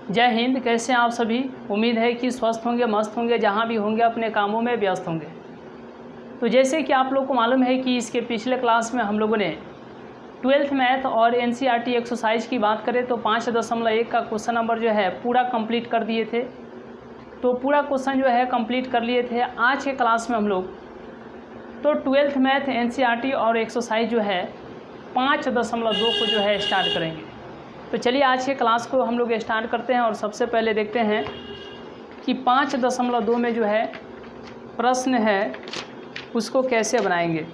जय हिंद। कैसे हैं आप सभी? उम्मीद है कि स्वस्थ होंगे, मस्त होंगे, जहाँ भी होंगे अपने कामों में व्यस्त होंगे। तो जैसे कि आप लोग को मालूम है कि इसके पिछले क्लास में हम लोगों ने 12th मैथ और NCERT एक्सरसाइज की बात करें तो 5.1 का क्वेश्चन नंबर जो है पूरा कंप्लीट कर दिए थे। तो पूरा क्वेश्चन जो है कंप्लीट कर लिए थे। आज के क्लास में हम लोग तो 12th मैथ NCERT और एक्सरसाइज जो है 5.2 को जो है स्टार्ट करेंगे। तो चलिए आज के क्लास को हम लोग स्टार्ट करते हैं और सबसे पहले देखते हैं कि 5.2 में जो है प्रश्न है उसको कैसे बनाएंगे।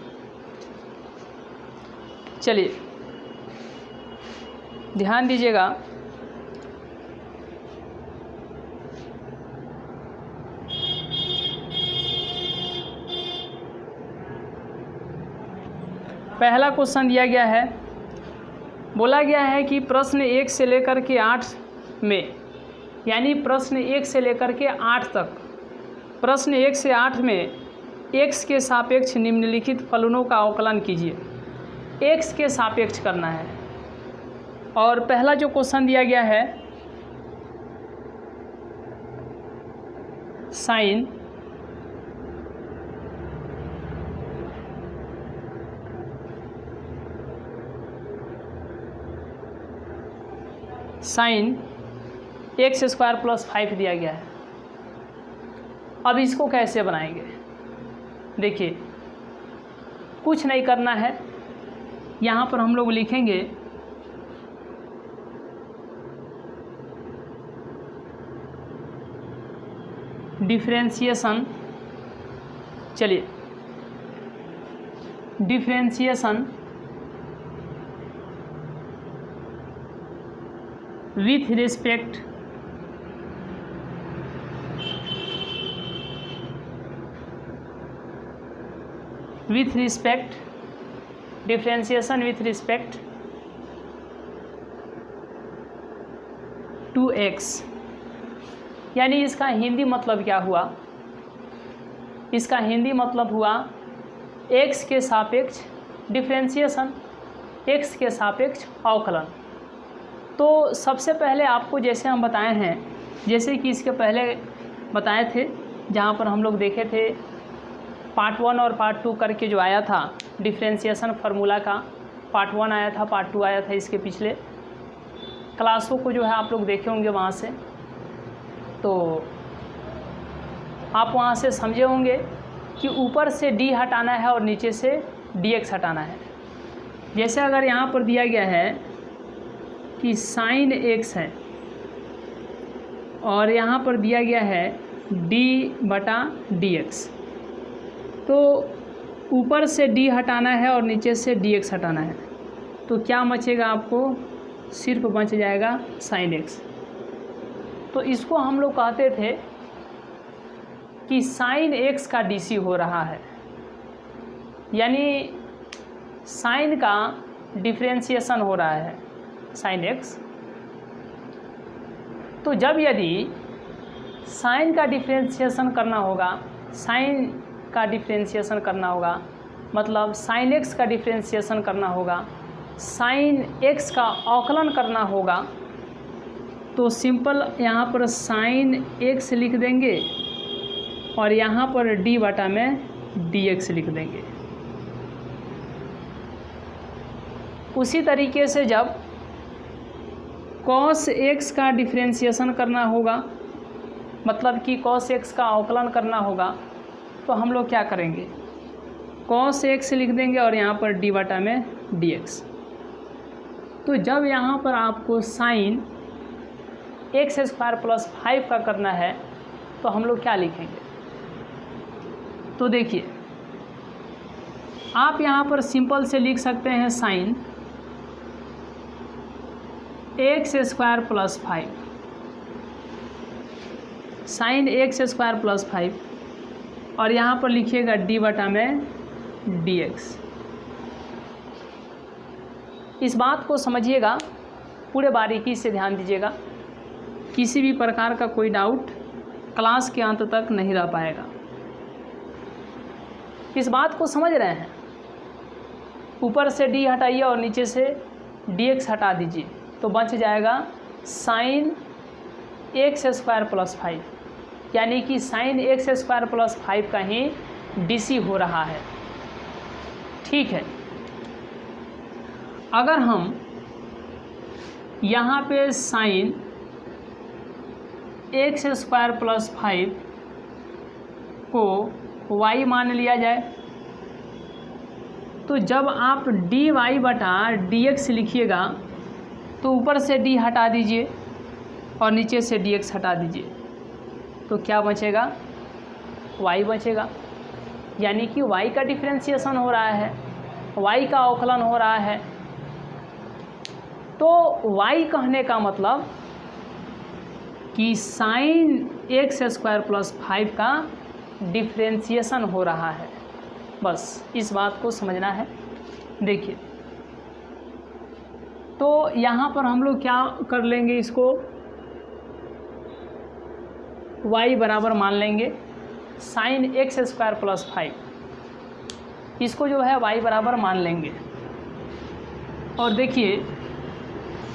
चलिए ध्यान दीजिएगा। पहला क्वेश्चन दिया गया है, बोला गया है कि प्रश्न 1 से लेकर के 8 में, यानी प्रश्न 1 से लेकर के 8 तक, प्रश्न 1 से 8 में x के सापेक्ष निम्नलिखित फलनों का अवकलन कीजिए। x के सापेक्ष करना है। और पहला जो क्वेश्चन दिया गया है साइन x² + 5 दिया गया है। अब इसको कैसे बनाएंगे? देखिए कुछ नहीं करना है, यहाँ पर हम लोग लिखेंगे डिफरेंशिएशन। चलिए differentiation with respect differentiation with respect to x, यानी इसका हिंदी मतलब क्या हुआ? इसका हिंदी मतलब हुआ x के सापेक्ष डिफरेंशिएशन, x के सापेक्ष अवकलन। तो सबसे पहले आपको जैसे हम बताए हैं, जैसे कि इसके पहले बताए थे, जहाँ पर हम लोग देखे थे पार्ट 1 और पार्ट 2 करके जो आया था डिफरेंशिएशन फार्मूला का, पार्ट 1 आया था, पार्ट 2 आया था। इसके पिछले क्लासों को जो है आप लोग देखे होंगे वहाँ से, तो आप वहाँ से समझे होंगे कि ऊपर से d हटाना है और नीचे से dx हटाना है। जैसे अगर यहाँ पर दिया गया है कि साइन x है और यहाँ पर दिया गया है d/dx, तो ऊपर से d हटाना है और नीचे से dx हटाना है, तो क्या बचेगा? आपको सिर्फ बच जाएगा साइन x। तो इसको हम लोग कहते थे कि साइन x का dc हो रहा है, यानी साइन का डिफरेंशिएशन हो रहा है साइन x। तो जब यदि साइन का डिफरेंशिएशन करना होगा, साइन का डिफरेंशिएशन करना होगा मतलब साइन x का डिफरेंशिएशन करना होगा, साइन x का अवकलन करना होगा, तो सिंपल यहाँ पर साइन x लिख देंगे और यहाँ पर d/dx लिख देंगे। उसी तरीके से जब cos x का डिफरेंशिएशन करना होगा, मतलब कि cos x का अवकलन करना होगा, तो हम लोग क्या करेंगे? cos x लिख देंगे और यहाँ पर d/dx। तो जब यहाँ पर आपको साइन x² + 5 का करना है तो हम लोग क्या लिखेंगे? तो देखिए आप यहाँ पर सिंपल से लिख सकते हैं साइन x² + 5, साइन x² + 5 और यहाँ पर लिखिएगा d/dx। इस बात को समझिएगा, पूरे बारीकी से ध्यान दीजिएगा, किसी भी प्रकार का कोई डाउट क्लास के अंत तक नहीं रह पाएगा। इस बात को समझ रहे हैं? ऊपर से d हटाइए और नीचे से dx हटा दीजिए, तो बच जाएगा साइन एक्स स्क्वायर प्लस 5, यानी कि साइन एक्स स्क्वायर प्लस 5 का ही डीसी हो रहा है। ठीक है, अगर हम यहाँ पे साइन एक्स स्क्वायर प्लस 5 को y मान लिया जाए, तो जब आप dy बटा dx लिखिएगा तो ऊपर से d हटा दीजिए और नीचे से dx हटा दीजिए, तो क्या बचेगा? y बचेगा, यानी कि y का डिफरेंशिएशन हो रहा है, y का अवकलन हो रहा है। तो y कहने का मतलब कि साइन एक्स स्क्वायर प्लस 5 का डिफरेंशिएशन हो रहा है, बस इस बात को समझना है। देखिए, तो यहाँ पर हम लोग क्या कर लेंगे, इसको y बराबर मान लेंगे साइन एक्स स्क्वायर प्लस 5, इसको जो है y बराबर मान लेंगे। और देखिए,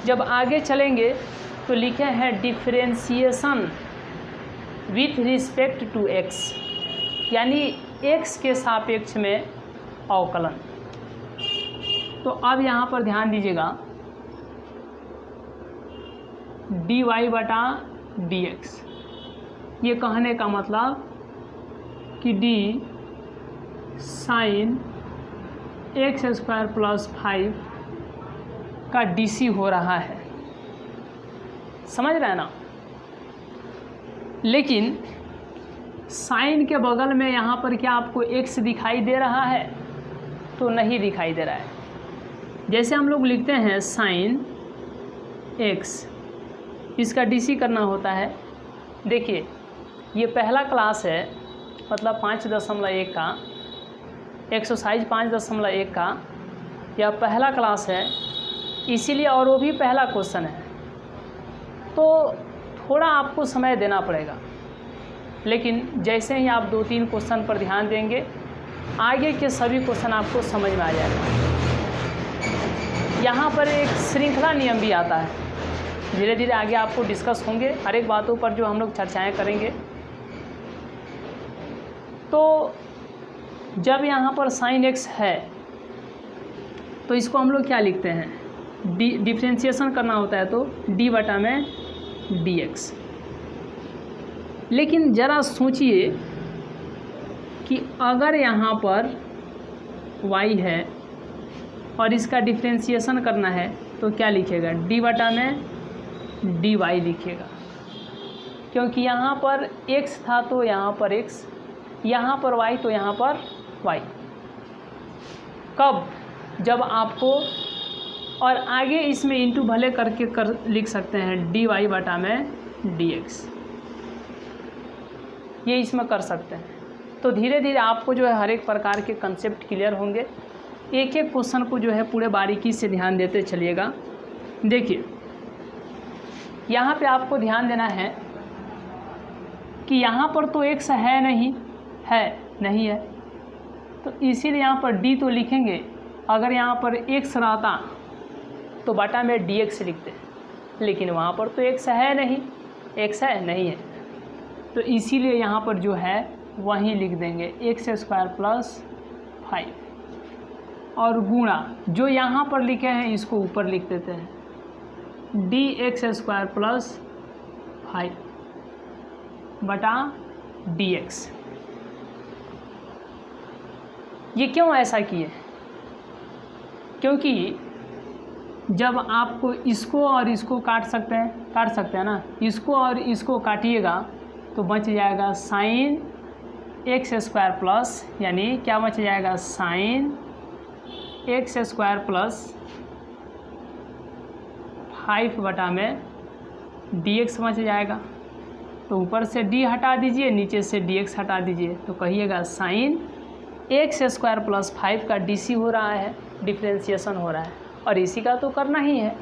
जब आगे चलेंगे तो लिखे हैं differentiation with respect to x, यानी x के सापेक्ष में अवकलन। तो अब यहाँ पर ध्यान दीजिएगा, dy बटा dx, ये कहने का मतलब कि d sine x square plus 5 का डीसी हो रहा है, समझ रहे हैं ना। लेकिन साइन के बगल में यहाँ पर क्या आपको x दिखाई दे रहा है? तो नहीं दिखाई दे रहा है। जैसे हम लोग लिखते हैं साइन x, इसका डीसी करना होता है। देखिए, ये पहला क्लास है, मतलब 5.1 का, एक्सरसाइज 5.1 का यह पहला क्लास है, इसीलिए, और वो भी पहला क्वेश्चन है, तो थोड़ा आपको समय देना पड़ेगा। लेकिन जैसे ही आप 2-3 क्वेश्चन पर ध्यान देंगे, आगे के सभी क्वेश्चन आपको समझ में आ जाएगा। यहाँ पर एक श्रृंखला नियम भी आता है, धीरे धीरे आगे आपको डिस्कस होंगे हर एक बातों पर जो हम लोग चर्चाएं करेंगे। तो जब यहाँ पर साइन एक्स है तो इसको हम लोग क्या लिखते हैं? डिफरेंशिएशन करना होता है तो d बटा में dx। लेकिन ज़रा सोचिए कि अगर यहाँ पर y है और इसका डिफरेंशिएशन करना है तो क्या लिखेगा? d बटा में dy लिखिएगा, क्योंकि यहाँ पर x था तो यहाँ पर x, यहाँ पर y तो यहाँ पर y। कब? जब आपको, और आगे इसमें इंटू भले करके लिख सकते हैं dy बटा में dx, ये इसमें कर सकते हैं। तो धीरे धीरे आपको जो है हर एक प्रकार के कंसेप्ट क्लियर होंगे। एक एक क्वेश्चन को जो है पूरे बारीकी से ध्यान देते चलिएगा। देखिए, यहाँ पे आपको ध्यान देना है कि यहाँ पर तो x है नहीं है, तो इसीलिए यहाँ पर d तो लिखेंगे। अगर यहाँ पर x रहता तो बटा में dx लिखते, लेकिन वहाँ पर तो x है नहीं, x है नहीं है, तो इसीलिए यहाँ पर जो है वहीं लिख देंगे एक्स स्क्वायर प्लस 5, और गुणा जो यहाँ पर लिखे हैं इसको ऊपर लिख देते हैं डी एक्स स्क्वायर प्लस 5 बटा डी एक्स। ये क्यों ऐसा किए? क्योंकि जब आपको इसको और इसको काट सकते हैं ना, इसको और इसको काटिएगा तो बच जाएगा साइन एक्स स्क्वायर प्लस, यानी क्या बच जाएगा? साइन एक्स स्क्वायर प्लस 5 बटा में डी एक्स बच जाएगा। तो ऊपर से डी हटा दीजिए, नीचे से डी एक्स हटा दीजिए, तो कहिएगा साइन एक्स स्क्वायर प्लस 5 का डी सी हो रहा है, डिफ्रेंशिएशन हो रहा है, और इसी का तो करना ही है।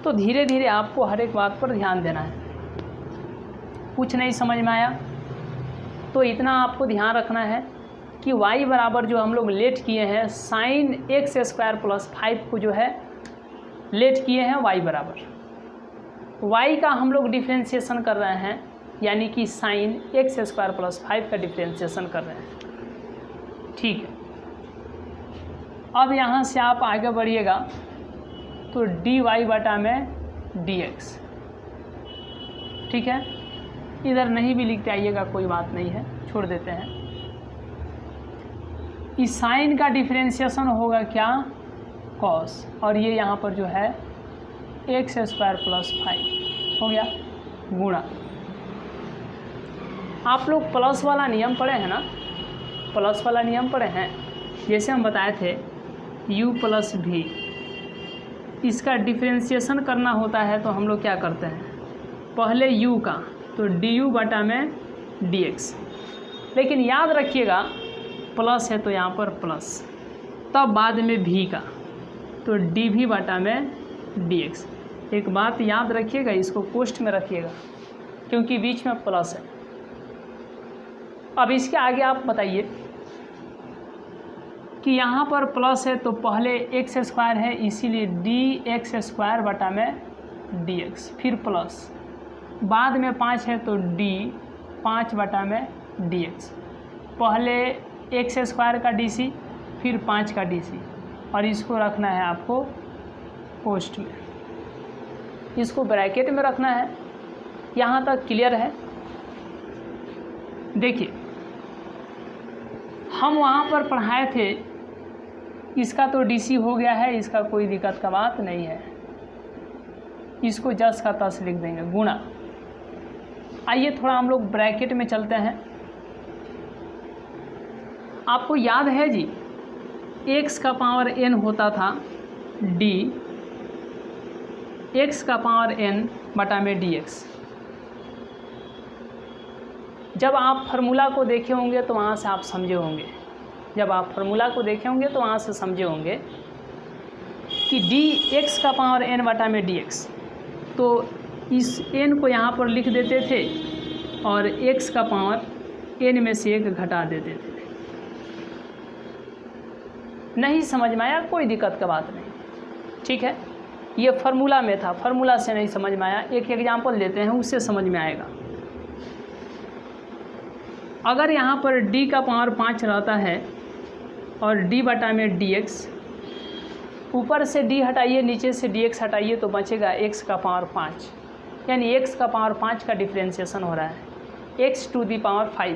तो धीरे धीरे आपको हर एक बात पर ध्यान देना है। कुछ नहीं समझ में आया तो इतना आपको ध्यान रखना है कि y बराबर जो हम लोग लेट किए हैं साइन एक्स स्क्वायर प्लस 5 को जो है लेट किए हैं y बराबर, y का हम लोग डिफ्रेंशिएशन कर रहे हैं, यानी कि साइन x² + 5 का डिफ्रेंशिएशन कर रहे हैं। ठीक है, अब यहाँ से आप आगे बढ़िएगा तो dy बटा में dx। ठीक है, इधर नहीं भी लिखते आइएगा, कोई बात नहीं है, छोड़ देते हैं। इस साइन का डिफ्रेंशिएशन होगा क्या, cos, और ये यहाँ पर जो है x² + 5 हो गया गुणा। आप लोग प्लस वाला नियम पढ़े हैं ना, प्लस वाला नियम पढ़े हैं। जैसे हम बताए थे u + v, इसका डिफ्रेंशिएशन करना होता है तो हम लोग क्या करते हैं, पहले u का तो du बटा में dx, लेकिन याद रखिएगा प्लस है तो यहाँ पर प्लस, तब बाद में v का तो dv बटा में dx। एक बात याद रखिएगा, इसको पोस्ट में रखिएगा क्योंकि बीच में प्लस है। अब इसके आगे आप बताइए कि यहाँ पर प्लस है तो पहले x² है, इसीलिए dx² बटा में dx, फिर प्लस, बाद में 5 है तो d 5 बटा में dx, पहले x² का dc, फिर 5 का dc, और इसको रखना है आपको पोस्ट में, इसको ब्रैकेट में रखना है। यहाँ तक क्लियर है। देखिए हम वहाँ पर पढ़ाए थे, इसका तो डीसी हो गया है, इसका कोई दिक्कत का बात नहीं है, इसको जस का तस लिख देंगे गुणा। आइए थोड़ा हम लोग ब्रैकेट में चलते हैं। आपको याद है जी, x का पावर n होता था d x का पावर n बटा में dx। जब आप फार्मूला को देखे होंगे तो वहाँ से आप समझे होंगे, जब आप फार्मूला को देखे होंगे तो वहाँ से समझे होंगे कि dx का पावर n बटा में dx, तो इस n को यहाँ पर लिख देते थे और x का पावर n में से 1 घटा देते थे। नहीं समझ में आया, कोई दिक्कत का बात नहीं, ठीक है, ये फार्मूला में था, फार्मूला से नहीं समझ में आया, एक एग्जांपल देते हैं उससे समझ में आएगा। अगर यहाँ पर d का पावर 5 रहता है और d बटा में dx, ऊपर से d हटाइए, नीचे से dx हटाइए तो बचेगा x का पावर 5, यानी x का पावर 5 का डिफ्रेंशिएशन हो रहा है, x टू दी पावर 5,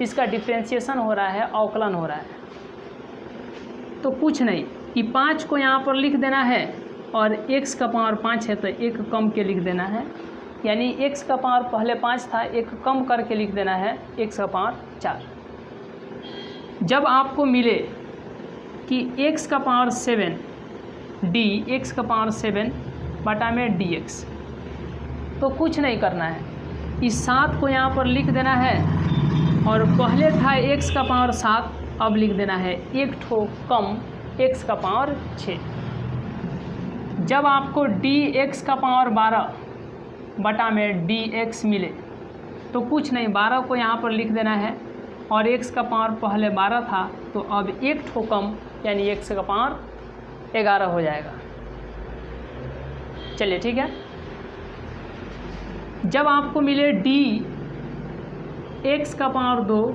इसका डिफ्रेंशिएशन हो रहा है, अवकलन हो रहा है। तो कुछ नहीं कि 5 को यहाँ पर लिख देना है और x का पावर 5 है तो 1 कम के लिख देना है, यानी x का पावर पहले 5 था, 1 कम करके लिख देना है x का पावर 4। जब आपको मिले कि x का पावर 7 d x का पावर 7 बटा में dx, तो कुछ नहीं करना है, इस 7 को यहाँ पर लिख देना है और पहले था x का पावर 7, अब लिख देना है 1 ठो कम x का पावर 6। जब आपको dx का पावर 12 बटा में dx मिले तो कुछ नहीं, 12 को यहाँ पर लिख देना है और x का पावर पहले 12 था तो अब 1 ठो कम, यानी x का पावर 11 हो जाएगा। चलिए ठीक है। जब आपको मिले dx का पावर 2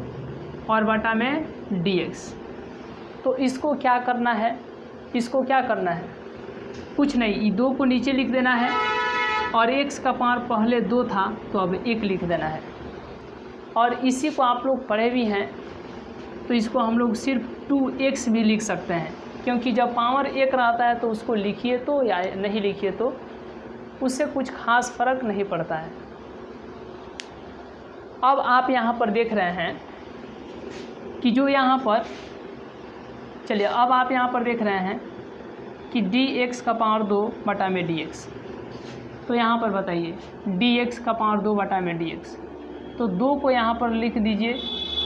और बटा में dx, तो इसको क्या करना है, इसको क्या करना है, कुछ नहीं, ये 2 को नीचे लिख देना है और x का पावर पहले 2 था तो अब 1 लिख देना है। और इसी को आप लोग पढ़े भी हैं तो इसको हम लोग सिर्फ 2x भी लिख सकते हैं, क्योंकि जब पावर 1 रहता है तो उसको लिखिए तो या नहीं लिखिए तो उससे कुछ खास फर्क नहीं पड़ता है। अब आप यहाँ पर देख रहे हैं कि जो यहाँ पर, चलिए अब आप यहाँ पर देख रहे हैं कि dx का पावर 2 बटा में dx, तो यहाँ पर बताइए dx का पावर 2 बटा में dx, तो 2 को यहाँ पर लिख दीजिए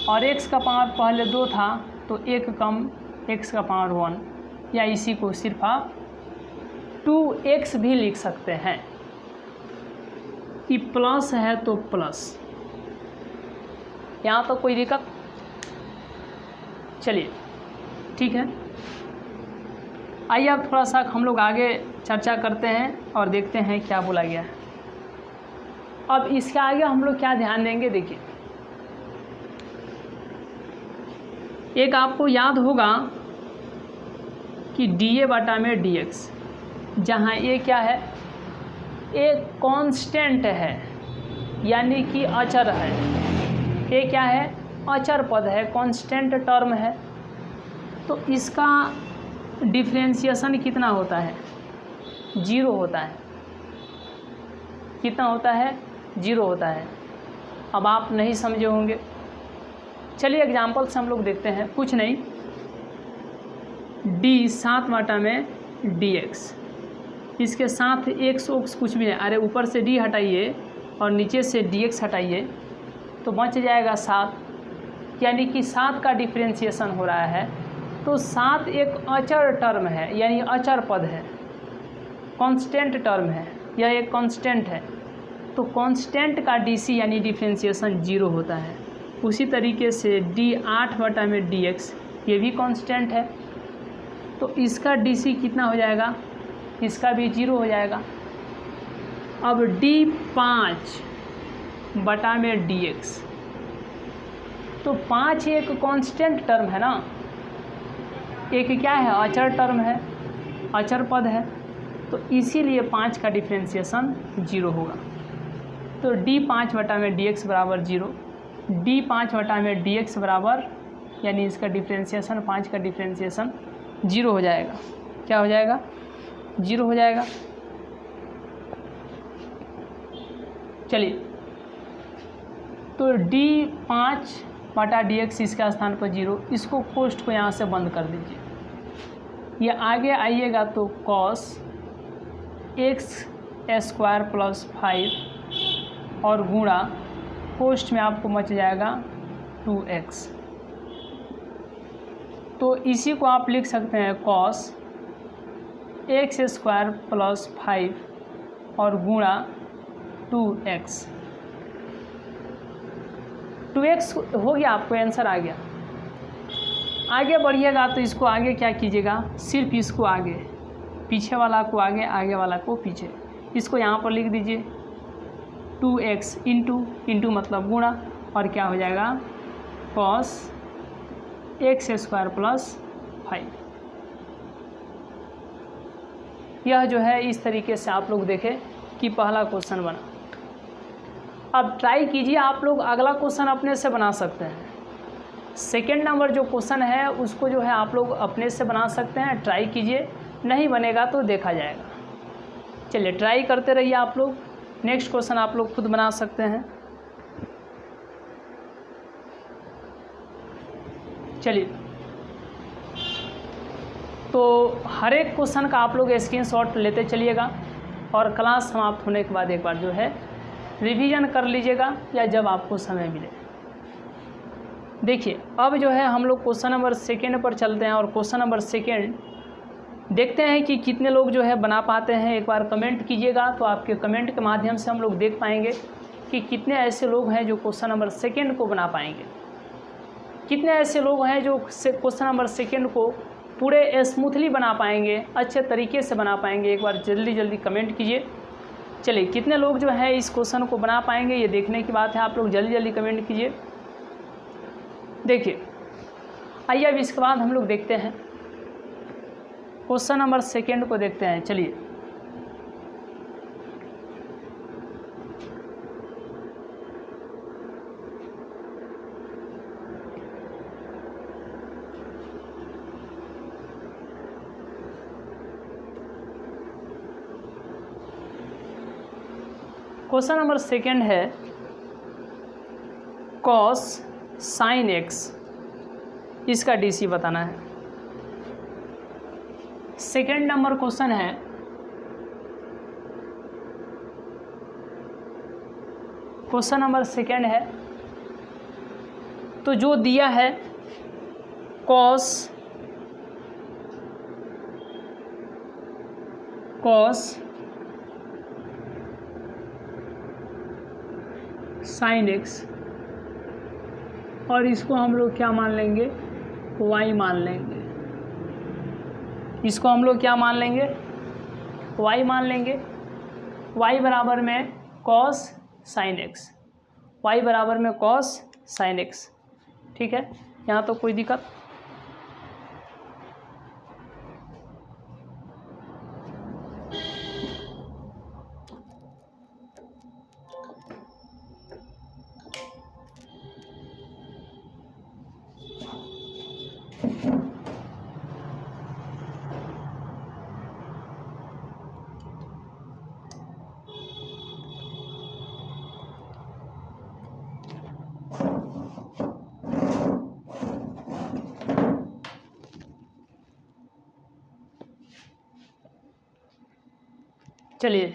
और x का पावर पहले 2 था तो 1 कम x का पावर 1, या इसी को सिर्फ आप 2x भी लिख सकते हैं कि प्लस है तो प्लस। यहाँ तो कोई दिक्कत, चलिए ठीक है। आइए अब थोड़ा सा हम लोग आगे चर्चा करते हैं और देखते हैं क्या बोला गया है। अब इसके आगे हम लोग क्या ध्यान देंगे, देखिए एक आपको याद होगा कि dA बटा में dx, जहाँ ये क्या है, एक कांस्टेंट है यानी कि अचर है। ये क्या है, अचर पद है, कांस्टेंट टर्म है। तो इसका डिफरेंशिएशन कितना होता है, 0 होता है। कितना होता है, 0 होता है। अब आप नहीं समझे होंगे, चलिए एग्जाम्पल से हम लोग देखते हैं। कुछ नहीं, d 7 बटा में dx, इसके साथ x ओक्स कुछ भी नहीं, अरे ऊपर से d हटाइए और नीचे से dx हटाइए तो बच जाएगा 7, यानी कि 7 का डिफरेंशिएशन हो रहा है। तो 7 एक अचर टर्म है, यानी अचर पद है, कांस्टेंट टर्म है, यह एक कांस्टेंट है। तो कांस्टेंट का dc यानी डिफरेंशिएशन 0 होता है। उसी तरीके से d 8 बटा में dx, ये भी कांस्टेंट है, तो इसका dc कितना हो जाएगा, इसका भी 0 हो जाएगा। अब d 5 बटा में dx, तो 5 एक कांस्टेंट टर्म है ना, एक क्या है, अचर टर्म है, अचर पद है, तो इसीलिए 5 का डिफरेंशिएशन 0 होगा। तो d 5 बटा में dx बराबर 0, d 5 बटा में dx बराबर, यानी इसका डिफरेंशिएशन 5 का डिफरेंशिएशन 0 हो जाएगा। क्या हो जाएगा, 0 हो जाएगा। चलिए, तो d 5 बटा dx इसका स्थान पर 0, इसको कोष्ठ को यहाँ से बंद कर दीजिए। ये आगे आइएगा तो cos x स्क्वायर प्लस 5 और गुणा कोष्ठ में आपको बच जाएगा 2x। तो इसी को आप लिख सकते हैं cos x स्क्वायर प्लस 5 और गुणा 2x। 2x हो गया, आपको आंसर आ गया। आगे बढ़िएगा तो इसको आगे क्या कीजिएगा, सिर्फ इसको आगे, पीछे वाला को आगे, आगे वाला को पीछे, इसको यहाँ पर लिख दीजिए 2x इंटू मतलब गुणा, और क्या हो जाएगा cos x स्क्वायर प्लस 5। यह जो है इस तरीके से आप लोग देखें कि पहला क्वेश्चन बना। अब ट्राई कीजिए, आप लोग अगला क्वेश्चन अपने से बना सकते हैं। सेकेंड नंबर जो क्वेश्चन है उसको जो है आप लोग अपने से बना सकते हैं, ट्राई कीजिए, नहीं बनेगा तो देखा जाएगा। चलिए ट्राई करते रहिए आप लोग, नेक्स्ट क्वेश्चन आप लोग खुद बना सकते हैं। चलिए, तो हर एक क्वेश्चन का आप लोग स्क्रीनशॉट लेते चलिएगा और क्लास समाप्त होने के बाद एक बार जो है रिवीजन कर लीजिएगा, या जब आपको समय मिले। देखिए, अब जो है हम लोग क्वेश्चन नंबर सेकेंड पर चलते हैं और क्वेश्चन नंबर सेकेंड देखते हैं कि कितने लोग जो है बना पाते हैं। एक बार कमेंट कीजिएगा, तो आपके कमेंट के माध्यम से हम लोग देख पाएंगे कि कितने ऐसे लोग हैं जो क्वेश्चन नंबर सेकेंड को बना पाएंगे, कितने ऐसे लोग हैं जो क्वेश्चन नंबर सेकेंड को पूरे स्मूथली बना पाएंगे, अच्छे तरीके से बना पाएंगे। एक बार जल्दी जल्दी कमेंट कीजिए। चलिए, कितने लोग जो है इस क्वेश्चन को बना पाएंगे ये देखने की बात है, आप लोग जल्दी जल्दी कमेंट कीजिए। देखिए, आइए अब इसके बाद हम लोग देखते हैं क्वेश्चन नंबर सेकेंड को देखते हैं। चलिए, क्वेश्चन नंबर सेकेंड है cos sin x, इसका डीसी बताना है। सेकेंड नंबर क्वेश्चन है क्वेश्चन नंबर सेकेंड है, तो जो दिया है cos sin x, और इसको हम लोग क्या मान लेंगे, y मान लेंगे। इसको हम लोग क्या मान लेंगे, y मान लेंगे। y बराबर में cos साइन एक्स, वाई बराबर में कॉस साइन एक्स। ठीक है, यहाँ तो कोई दिक्कत? चलिए,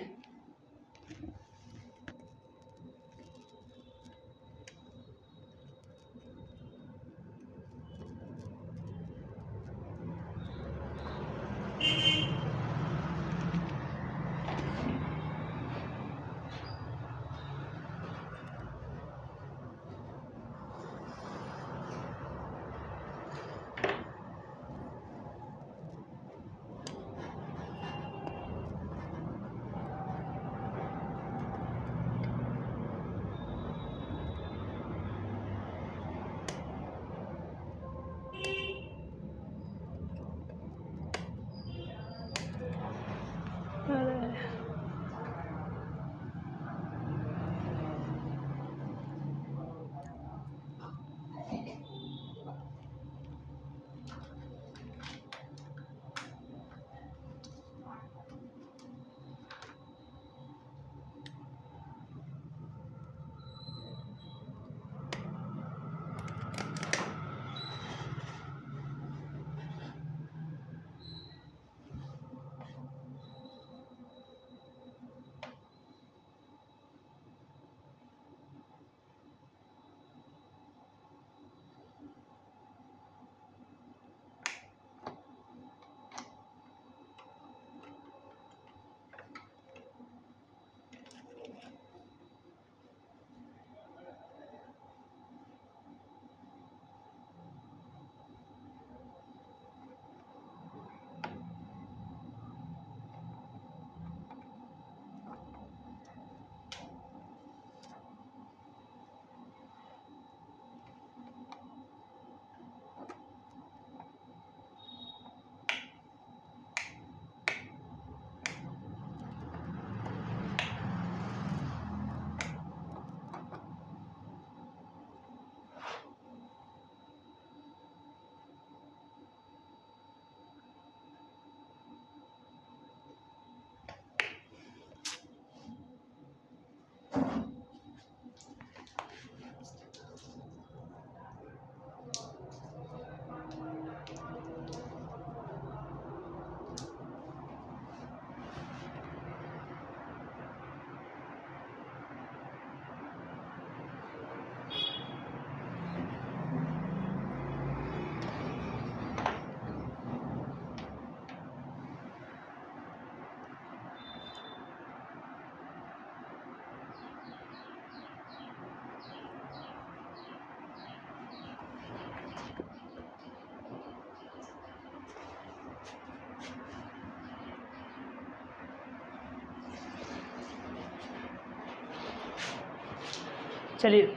चलिए,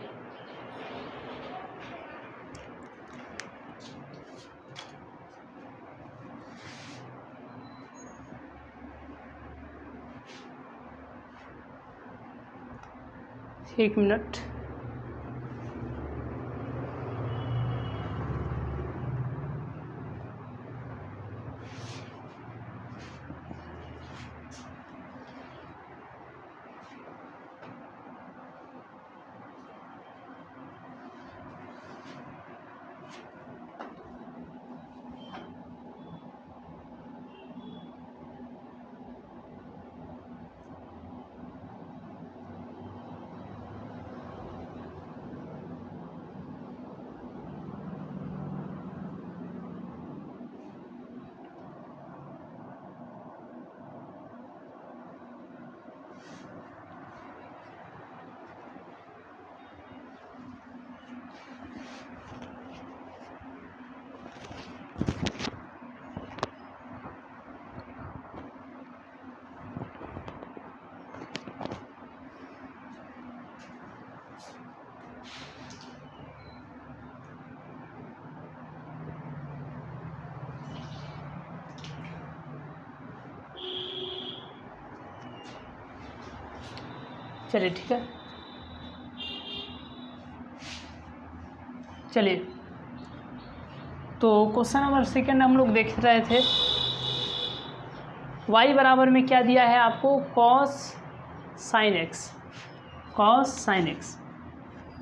एक मिनट। चलिए ठीक है। चलिए तो क्वेश्चन नंबर सेकेंड हम लोग देख रहे थे। y बराबर में क्या दिया है आपको, cos sine x, cos sine x.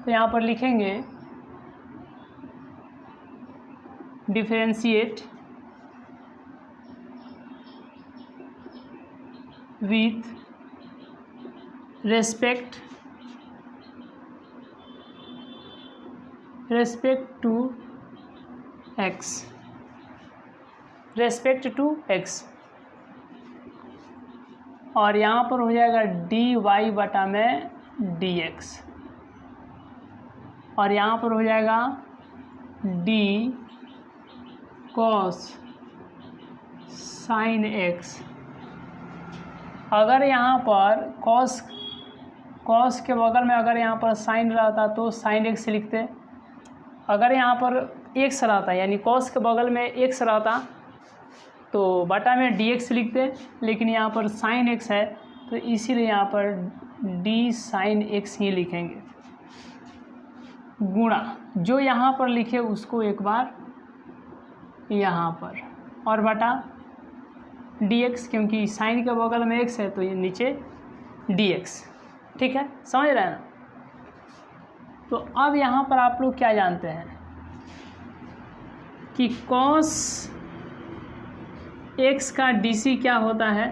तो यहाँ पर लिखेंगे differentiate with respect to x, respect to x। और यहाँ पर हो जाएगा dy बटा में dx, और यहाँ पर हो जाएगा d cos sin x। अगर यहाँ पर cos के बगल में अगर यहाँ पर sin रहता तो sin x लिखते, अगर यहाँ पर x रहता यानी cos के बगल में x रहता तो बटा में dx लिखते, लेकिन यहाँ पर sin x है तो इसीलिए यहाँ पर d sin x ही लिखेंगे। गुणा जो यहाँ पर लिखे उसको एक बार यहाँ पर, और बटा dx, क्योंकि sin के बगल में x है तो ये नीचे dx। ठीक है, समझ रहे हैं ना। तो अब यहाँ पर आप लोग क्या जानते हैं कि cos x का dc क्या होता है,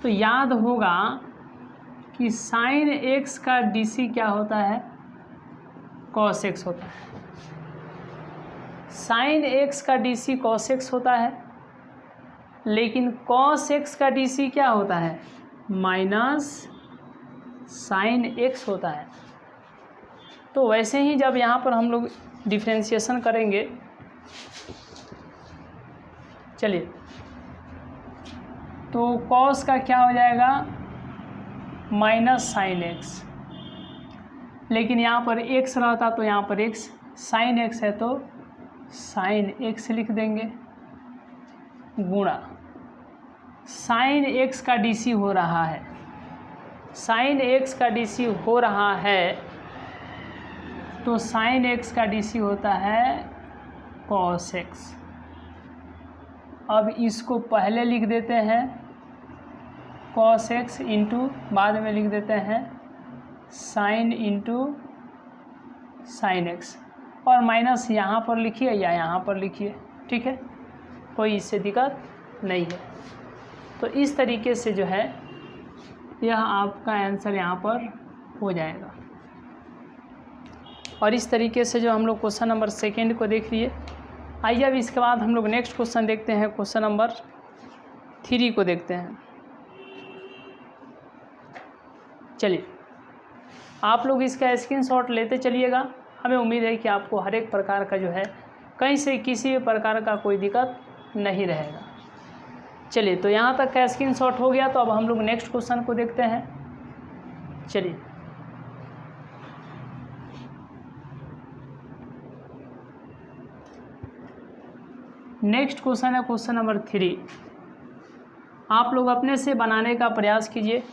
तो याद होगा कि sin x का dc क्या होता है, cos x होता है। sin x का dc cos x होता है, लेकिन cos x का dc क्या होता है, माइनस sin x होता है। तो वैसे ही जब यहाँ पर हम लोग डिफरेंशिएशन करेंगे, चलिए तो cos का क्या हो जाएगा, माइनस sin x, लेकिन यहाँ पर x रहता तो यहाँ पर x, sin x है तो sin x लिख देंगे, गुणा sin x का dc हो रहा है, sin x का dc हो रहा है तो sin x का dc होता है cos x। अब इसको पहले लिख देते हैं cos x इंटू, बाद में लिख देते हैं sin इंटू sin x, और माइनस यहाँ पर लिखिए या यहाँ पर लिखिए, ठीक है, कोई इससे दिक्कत नहीं है। तो इस तरीके से जो है यह आपका आंसर यहाँ पर हो जाएगा। और इस तरीके से जो हम लोग क्वेश्चन नंबर सेकेंड को देख लिए। आइए अब इसके बाद हम लोग नेक्स्ट क्वेश्चन देखते हैं, क्वेश्चन नंबर 3 को देखते हैं। चलिए आप लोग इसका स्क्रीनशॉट लेते चलिएगा। हमें उम्मीद है कि आपको हर एक प्रकार का जो है कहीं से किसी भी प्रकार का कोई दिक्कत नहीं रहेगा। चलिए तो यहाँ तक का स्क्रीनशॉट हो गया, तो अब हम लोग नेक्स्ट क्वेश्चन को देखते हैं। चलिए नेक्स्ट क्वेश्चन है क्वेश्चन नंबर 3। आप लोग अपने से बनाने का प्रयास कीजिए,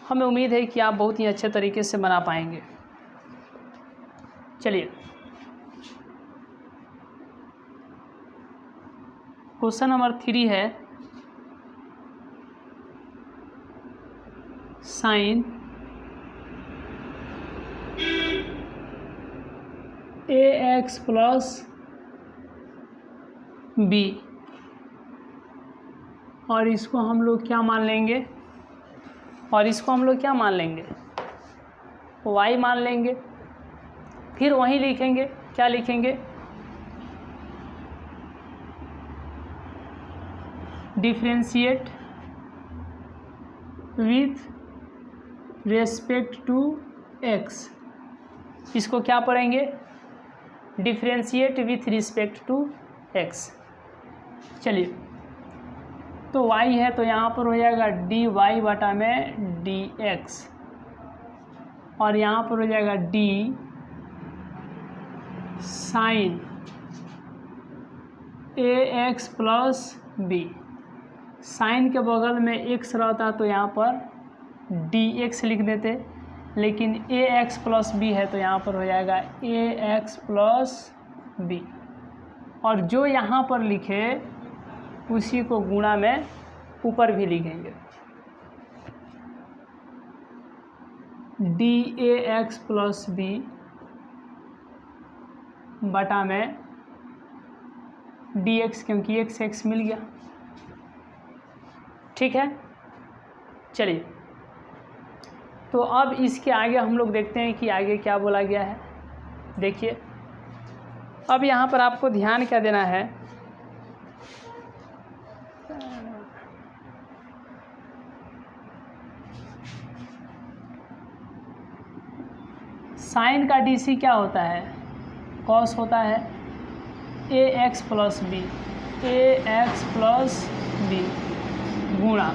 हमें उम्मीद है कि आप बहुत ही अच्छे तरीके से बना पाएंगे। चलिए क्वेश्चन नंबर 3 है साइन ax प्लस b, और इसको हम लोग क्या मान लेंगे, y मान लेंगे। फिर वहीं लिखेंगे, क्या लिखेंगे, differentiate with respect to x। इसको क्या पढ़ेंगे, differentiate with respect to x। चलिए तो y है तो यहाँ पर हो जाएगा dy बटा में dx, और यहाँ पर हो जाएगा d sine ax plus b। Sine के बगल में x रहता तो यहाँ पर डी एक्स लिख देते, लेकिन ए एक्स प्लस बी है तो यहाँ पर हो जाएगा ए एक्स प्लस बी, और जो यहाँ पर लिखे उसी को गुणा में ऊपर भी लिखेंगे, d a x plus b बटा में डी एक्स, क्योंकि एक्स एक्स मिल गया। ठीक है, चलिए तो अब इसके आगे हम लोग देखते हैं कि आगे क्या बोला गया है। देखिए अब यहाँ पर आपको ध्यान क्या देना है, साइन का डीसी क्या होता है, कॉस होता है, ए एक्स प्लस बी, ए एक्स प्लस बी गुणा,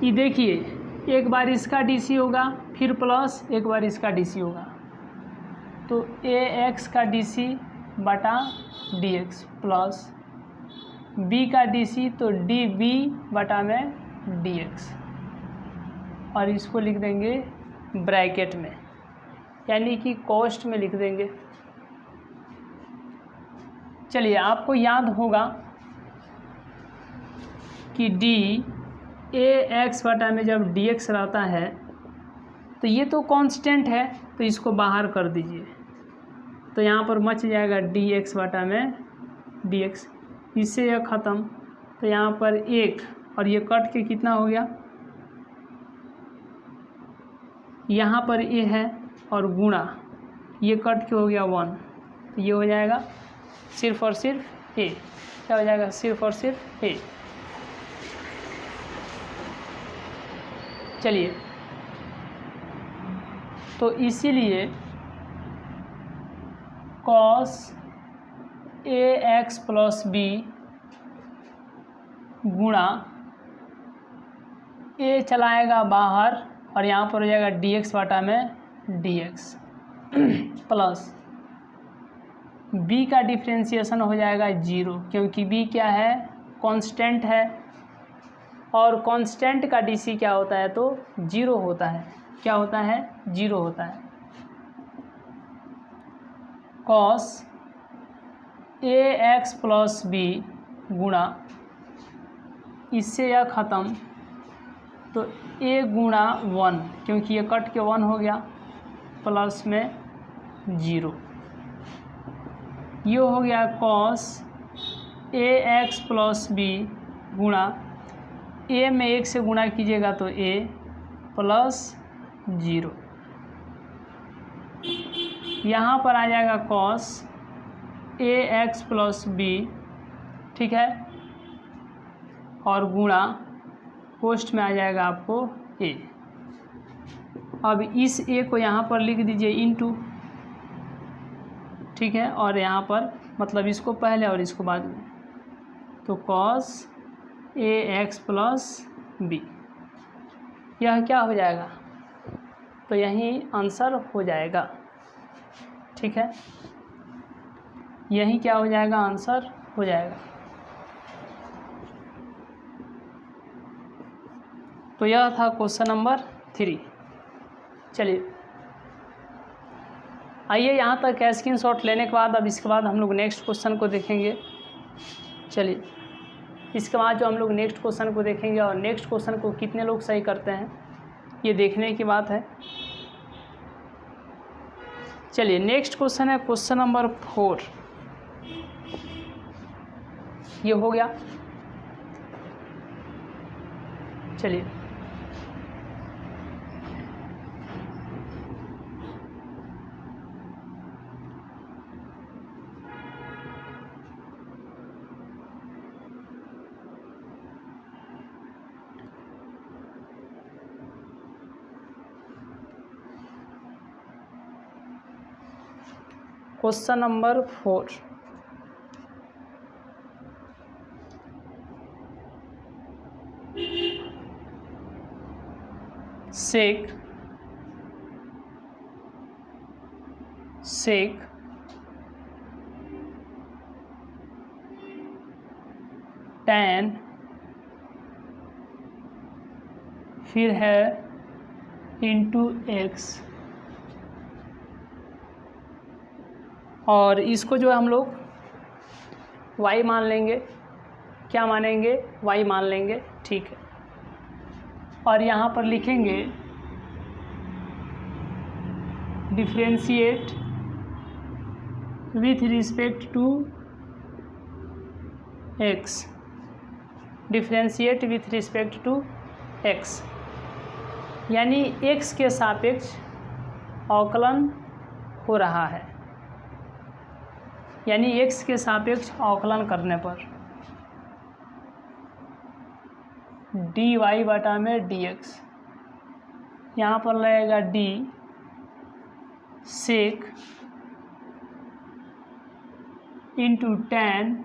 ये देखिए एक बार इसका डीसी होगा फिर प्लस एक बार इसका डीसी होगा, तो ए एक्स का डीसी बटा डी एक्स प्लस बी का डीसी तो डी बी बटा में डी एक्स, और इसको लिख देंगे ब्रैकेट में, यानी कि कॉस्ट में लिख देंगे। चलिए आपको याद होगा कि डी ए एक्स बटा में जब डी एक्स रहता है तो ये तो कांस्टेंट है, तो इसको बाहर कर दीजिए, तो यहाँ पर बच जाएगा डी एक्स बटा में डी एक्स, इससे यह ख़त्म, तो यहाँ पर एक और ये कट के कितना हो गया, यहाँ पर ए है और गुणा ये कट के हो गया 1, तो ये हो जाएगा सिर्फ और सिर्फ ए, क्या हो जाएगा सिर्फ और सिर्फ ए। चलिए तो इसीलिए cos A x plus B गुणा ए चलाएगा बाहर और यहाँ पर हो जाएगा डी एक्स बटा में डी एक्स प्लस बी का डिफ्रेंशिएशन हो जाएगा 0, क्योंकि बी क्या है कांस्टेंट है, और कांस्टेंट का डीसी क्या होता है तो 0 होता है, क्या होता है 0 होता है। Cos A x plus B गुणा इससे यह ख़त्म, तो ए गुणा 1, क्योंकि ये कट के 1 हो गया, प्लस में 0, ये हो गया cos A x plus B गुणा ए में 1 से गुणा कीजिएगा तो ए प्लस 0, यहाँ पर आ जाएगा cos A x plus B, ठीक है, और गुणा पोस्ट में आ जाएगा आपको ए। अब इस ए को यहाँ पर लिख दीजिए इनटू, ठीक है, और यहाँ पर मतलब इसको पहले और इसको बाद में, तो cos A x plus B, यह क्या हो जाएगा, तो यही आंसर हो जाएगा। ठीक है, यही क्या हो जाएगा, आंसर हो जाएगा। तो यह था क्वेश्चन नंबर 3। चलिए आइए यहाँ तक स्क्रीनशॉट लेने के बाद अब इसके बाद हम लोग नेक्स्ट क्वेश्चन को देखेंगे। चलिए इसके बाद जो हम लोग नेक्स्ट क्वेश्चन को देखेंगे और नेक्स्ट क्वेश्चन को कितने लोग सही करते हैं ये देखने की बात है। चलिए नेक्स्ट क्वेश्चन है क्वेश्चन नंबर 4, ये हो गया। चलिए क्वेश्चन नंबर 4, सेक tan फिर है इंटू एक्स, और इसको जो है हम लोग y मान लेंगे। क्या मानेंगे? y मान लेंगे, ठीक है। और यहाँ पर लिखेंगे differentiate with respect to x, differentiate with respect to x, यानी x के सापेक्ष अवकलन हो रहा है, यानी x के सापेक्ष अवकलन करने पर dy बटा में dx, यहाँ पर लगेगा d sec into tan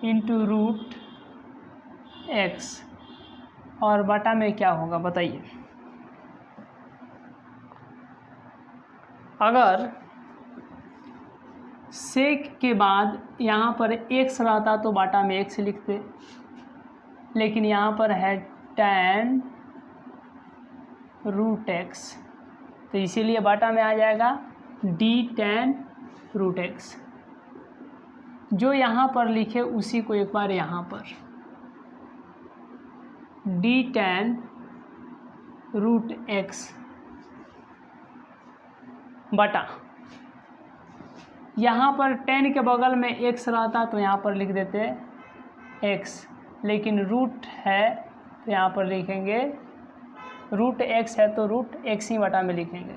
into root x, और बटा में क्या होगा बताइए। अगर सेक के बाद यहाँ पर x रहता तो बटा में x लिखते, लेकिन यहाँ पर है tan रूट x, तो इसीलिए बटा में आ जाएगा d tan रूट x। जो यहाँ पर लिखे उसी को एक बार यहाँ पर d tan रूट x बटा, यहाँ पर tan के बगल में x रहता तो यहाँ पर लिख देते x, लेकिन रूट है तो यहाँ पर लिखेंगे रूट x है तो रूट x ही बटा में लिखेंगे,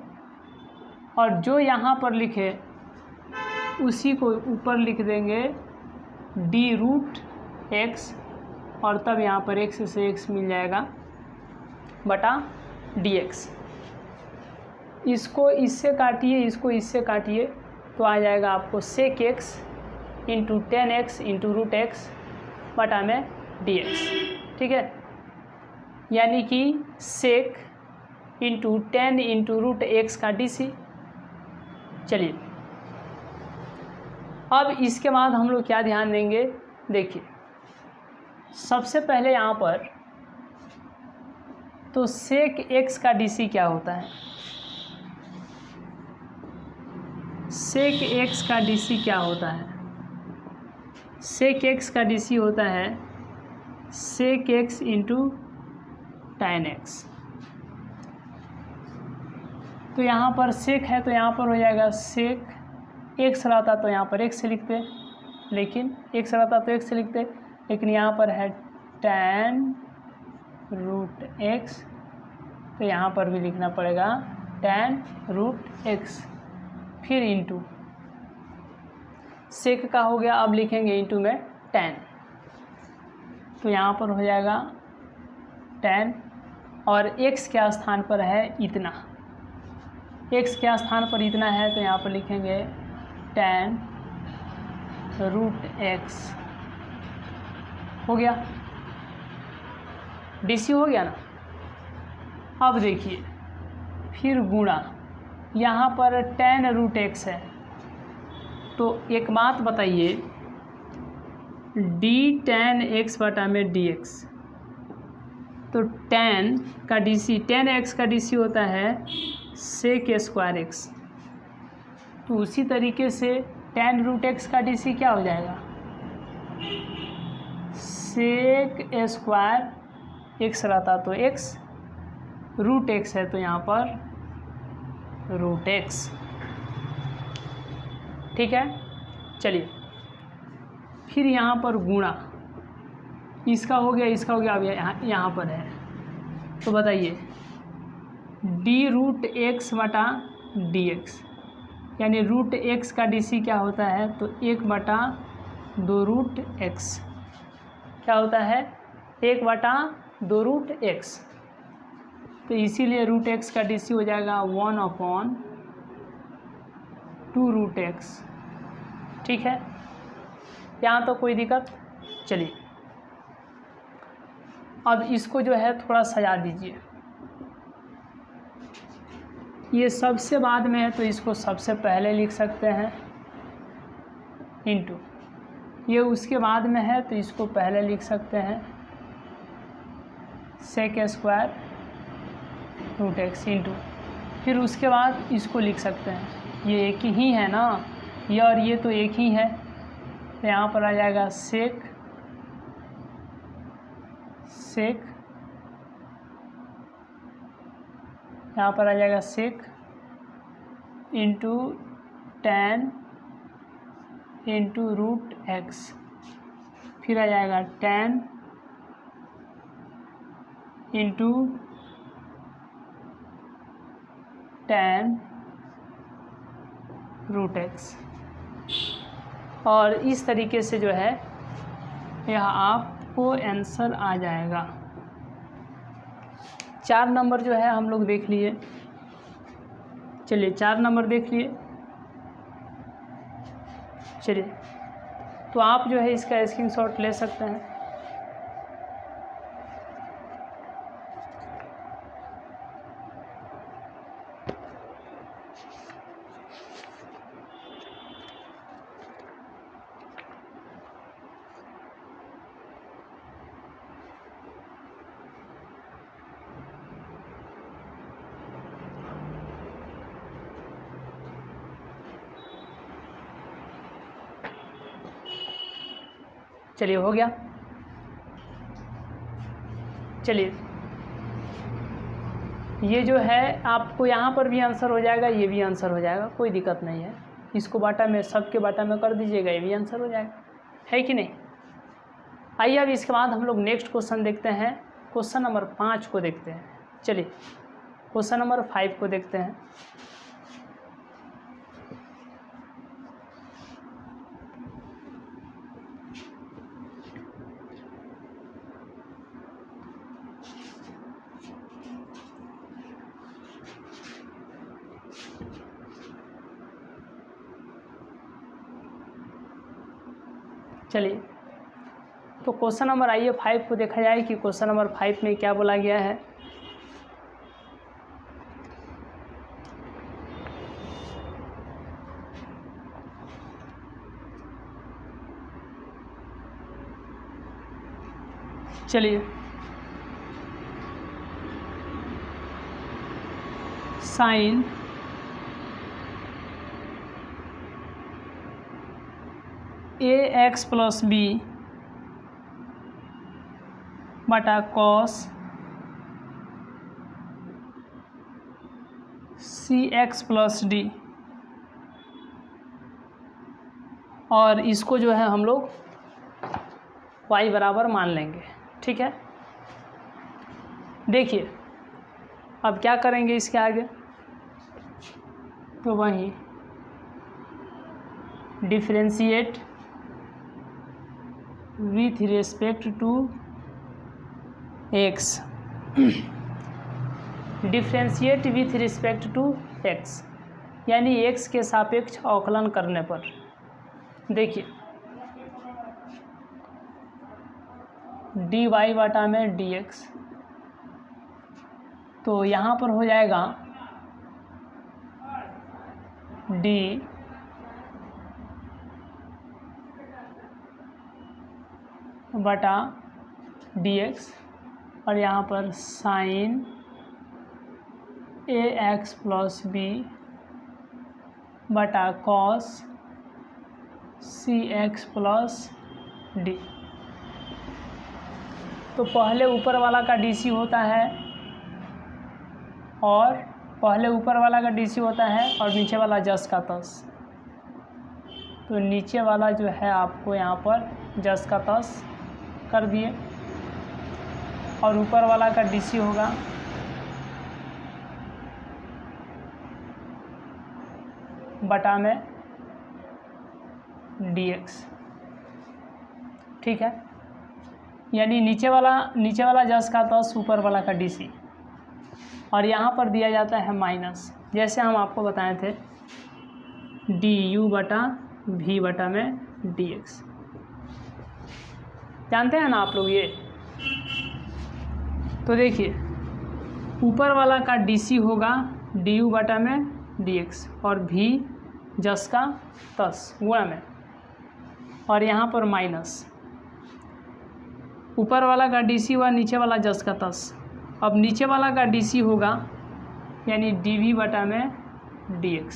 और जो यहाँ पर लिखे उसी को ऊपर लिख देंगे d रूट x, और तब यहाँ पर x से x मिल जाएगा बटा dx। इसको इससे काटिए, इसको इससे काटिए तो आ जाएगा आपको sec x into tan x into root x बटा में dx, ठीक है। यानी कि sec into tan into root x का dc। चलिए अब इसके बाद हम लोग क्या ध्यान देंगे, देखिए सबसे पहले यहाँ पर तो सेक x का dc क्या होता है, सेक x का dc क्या होता है, सेक x का dc होता है सेक x इंटू tan x। तो यहाँ पर सेक है तो यहाँ पर हो जाएगा सेक, x रहता तो यहाँ पर x से लिखते, लेकिन x रहता तो x से लिखते, लेकिन यहाँ पर है tan रूट x, तो यहाँ पर भी लिखना पड़ेगा tan रूट x, फिर इंटू सेक का हो गया, अब लिखेंगे इंटू में tan, तो यहाँ पर हो जाएगा tan, और x के स्थान पर है इतना, x के स्थान पर इतना है तो यहाँ पर लिखेंगे tan रूट x, हो गया dc हो गया ना। अब देखिए फिर गुणा, यहाँ पर tan रूट x है, तो एक बात बताइए d tan x बटा में dx, तो tan का dc, tan x का dc होता है सेक स्क्वायर x, तो उसी तरीके से tan रूट x का dc क्या हो जाएगा, सेक स्क्वायर x रहता तो x, रूट x है तो यहाँ पर रूट x, ठीक है। चलिए फिर यहाँ पर गुणा, इसका हो गया इसका हो गया, अब यहाँ पर है, तो बताइए d रूट x बटा dx, यानी रूट x का dc क्या होता है, तो 1 बटा 2 रूट x, क्या होता है 1 बटा 2 रूट x, तो इसीलिए रूट x का dc हो जाएगा 1/2 रूट x, ठीक है। यहाँ तो कोई दिक्कत। चलिए अब इसको जो है थोड़ा सजा दीजिए, ये सबसे बाद में है तो इसको सबसे पहले लिख सकते हैं, इंटू ये उसके बाद में है तो इसको पहले लिख सकते हैं, sec square root x into, फिर उसके बाद इसको लिख सकते हैं, ये एक ही है ना, ये और ये तो एक ही है, तो यहाँ पर आ जाएगा सेक यहाँ पर आ जाएगा sec into tan into root x, फिर आ जाएगा tan into tan root x. और इस तरीके से जो है यह आपको आंसर आ जाएगा। 4 नंबर जो है हम लोग देख लिए। चलिए 4 नंबर देख लिए। चलिए तो आप जो है इसका स्क्रीनशॉट ले सकते हैं। चलिए हो गया। चलिए ये जो है आपको यहाँ पर भी आंसर हो जाएगा, ये भी आंसर हो जाएगा, कोई दिक्कत नहीं है। इसको बाटा में, सबके बाटा में कर दीजिएगा, ये भी आंसर हो जाएगा, है कि नहीं। आइए अब इसके बाद हम लोग नेक्स्ट क्वेश्चन देखते हैं। क्वेश्चन नंबर 5 को देखते हैं। चलिए क्वेश्चन नंबर 5 को देखते हैं। चलिए तो क्वेश्चन नंबर आइए 5 को देखा जाए कि क्वेश्चन नंबर 5 में क्या बोला गया है। चलिए साइन ए एक्स प्लस बी बटा कॉस सी एक्स प्लस डी, और इसको जो है हम लोग y बराबर मान लेंगे। ठीक है, देखिए अब क्या करेंगे इसके आगे, तो वहीं differentiate with respect to x, differentiate with respect to x, यानी x के सापेक्ष अवकलन करने पर। देखिए dy बटा में dx, तो यहाँ पर हो जाएगा d बटा dx, और यहाँ पर साइन ए एक्स प्लस बी बटा कॉस सी एक्स प्लस डी। तो पहले ऊपर वाला का डीसी होता है और नीचे वाला जस का तस। तो नीचे वाला जो है आपको यहाँ पर जस का तस कर दिए, और ऊपर वाला का डीसी होगा बटा में dx। ठीक है, यानी नीचे वाला जस का तस, ऊपर वाला का डीसी, और यहाँ पर दिया जाता है माइनस, जैसे हम आपको बताए थे du बटा v बटा में dx। जानते हैं ना आप लोग ये। तो देखिए ऊपर वाला का डीसी होगा du बटा में dx, और v जस का तस गुणा में, और यहाँ पर माइनस, ऊपर वाला का DC हुआ, नीचे वाला जस का तस। अब नीचे वाला का DC होगा यानी dV बटा में dx,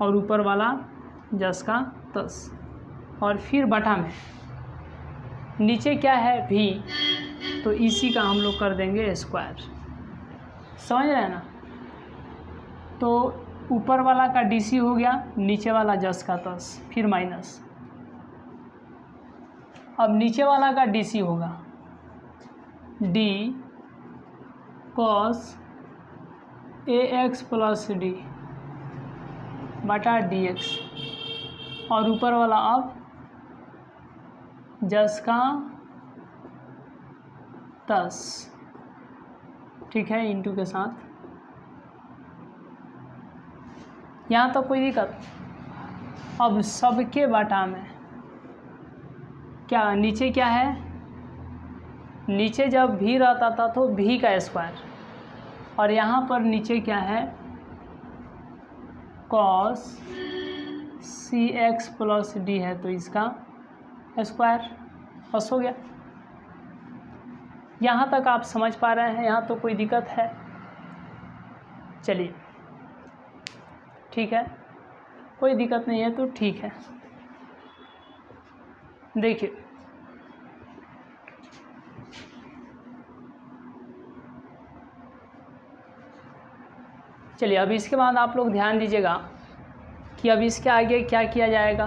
और ऊपर वाला जस का तस, और फिर बटा में नीचे क्या है v, तो इसी का हम लोग कर देंगे स्क्वायर। समझ रहे हैं ना। तो ऊपर वाला का DC हो गया, नीचे वाला जस का तस, फिर माइनस। अब नीचे वाला का DC होगा d cos ax plus d बटा dx, और ऊपर वाला अब जस का तस, ठीक है, इंटू के साथ। यहाँ तो कोई दिक्कत। अब सबके बटा में क्या नीचे क्या है, नीचे जब v रहता था तो v का स्क्वायर, और यहाँ पर नीचे क्या है cos cx प्लस d है, तो इसका स्क्वायर। बस हो गया। यहाँ तक आप समझ पा रहे हैं, यहाँ तो कोई दिक्कत है। चलिए ठीक है, कोई दिक्कत नहीं है तो ठीक है। देखिए चलिए, अब इसके बाद आप लोग ध्यान दीजिएगा कि अब इसके आगे क्या किया जाएगा।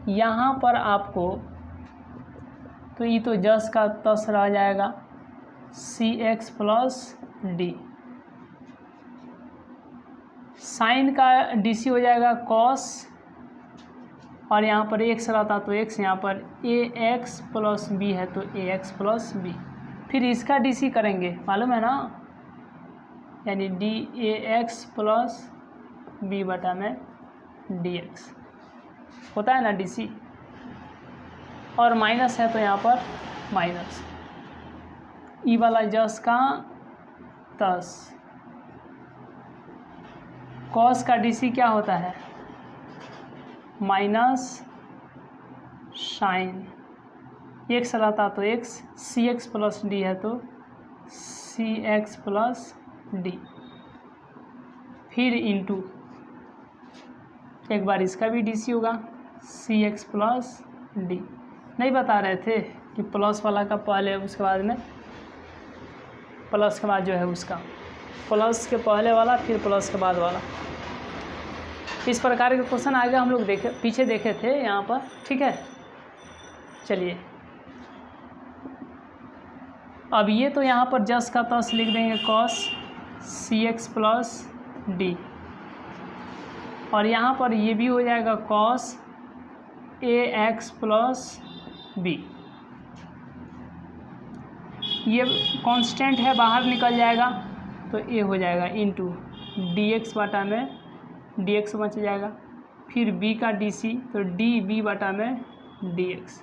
यहाँ पर आपको तो ये तो जस का तस रह जाएगा cx प्लस डी, साइन का DC हो जाएगा cos, और यहाँ पर x रहता तो x, यहाँ पर ax प्लस b है तो ax प्लस b। फिर इसका DC करेंगे, मालूम है ना, यानी dAx प्लस b बटा में dx होता है ना DC, और माइनस है तो यहाँ पर माइनस ई वाला जस का तस, कॉस का DC क्या होता है माइनस साइन, x रहता तो x, cx प्लस d है तो cx प्लस d, फिर इंटू एक बार इसका भी DC होगा cx प्लस d। नहीं बता रहे थे कि प्लस वाला का पहले, उसके बाद में प्लस के बाद जो है उसका, प्लस के पहले वाला फिर प्लस के बाद वाला। इस प्रकार के क्वेश्चन आगे हम लोग पीछे देखे थे यहाँ पर, ठीक है। चलिए अब ये तो यहाँ पर जस का तस लिख देंगे cos cx प्लस d, और यहाँ पर ये भी हो जाएगा cos ax प्लस b। ये कांस्टेंट है, बाहर निकल जाएगा तो ए हो जाएगा इंटू dx बटा में dx बच जाएगा, फिर b का DC तो db बटा में dx,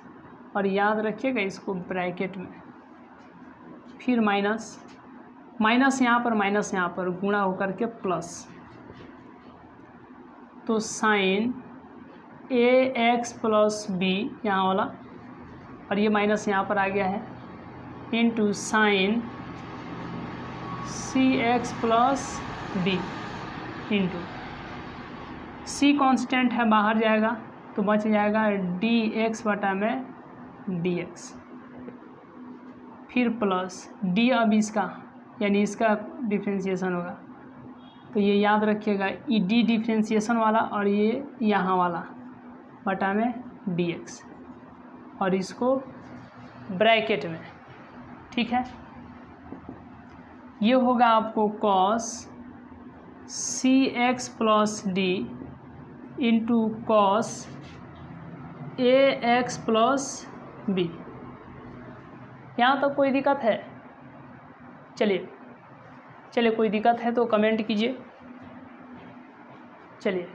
और याद रखिएगा इसको ब्रैकेट में, फिर माइनस माइनस यहाँ पर, माइनस यहाँ पर गुणा होकर के प्लस, तो साइन ax प्लस b यहाँ वाला, और ये माइनस यहाँ पर आ गया है, into sine cx plus d, into c constant है, बाहर जाएगा तो बच जाएगा dx बटा में dx, फिर प्लस d, अब इसका यानी इसका डिफ्रेंशिएशन होगा, तो ये याद रखिएगा ई डी डिफ्रेंशिएशन वाला, और ये यहाँ वाला बटा में dx, और इसको ब्रैकेट में, ठीक है। ये होगा आपको cos cx plus d into cos ax plus b. यहाँ तक कोई दिक्कत है? चलिए कोई दिक्कत है तो कमेंट कीजिए। चलिए,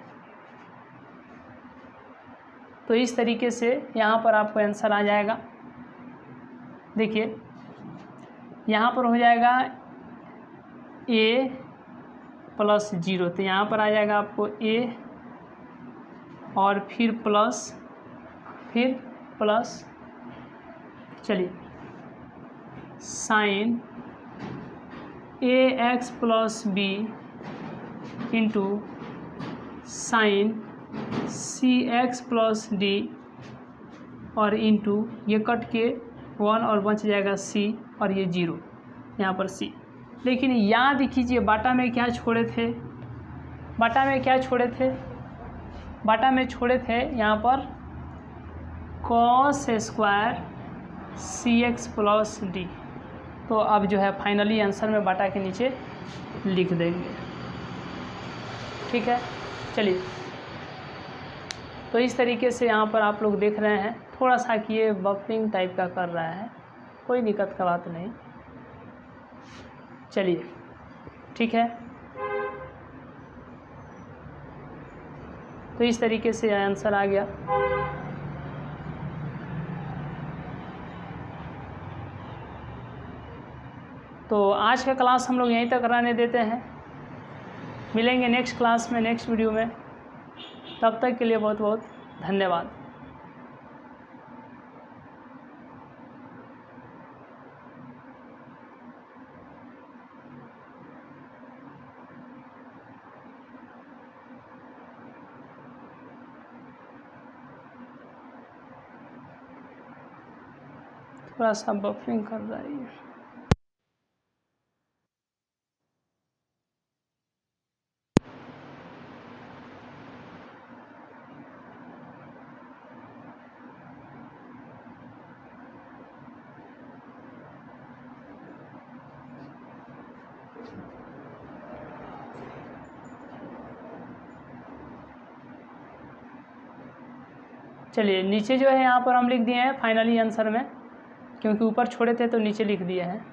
तो इस तरीके से यहाँ पर आपको आंसर आ जाएगा। देखिए यहाँ पर हो जाएगा a प्लस 0, तो यहाँ पर आ जाएगा आपको a, और फिर प्लस चलिए, sine ax plus b into sine cx plus d और इंटू ये कट के 1 और बच जाएगा c और ये 0 यहाँ पर c। लेकिन याद कीजिए बाटा में क्या छोड़े थे, बाटा में क्या छोड़े थे, बाटा में छोड़े थे यहाँ पर cos square cx plus D. तो अब जो है फाइनली आंसर में बाटा के नीचे लिख देंगे, ठीक है। चलिए, तो इस तरीके से यहाँ पर आप लोग देख रहे हैं थोड़ा सा कि ये बफरिंग टाइप का कर रहा है, कोई दिक्कत का बात नहीं। चलिए, ठीक है, तो इस तरीके से आंसर आ गया। तो आज का क्लास हम लोग यहीं तक रहने देते हैं, मिलेंगे नेक्स्ट क्लास में, नेक्स्ट वीडियो में। तब तक के लिए बहुत बहुत धन्यवाद। थोड़ा सा बफरिंग कर रही है। चलिए, नीचे जो है यहाँ पर हम लिख दिए हैं फाइनली आंसर में, क्योंकि ऊपर छोड़े थे तो नीचे लिख दिए हैं।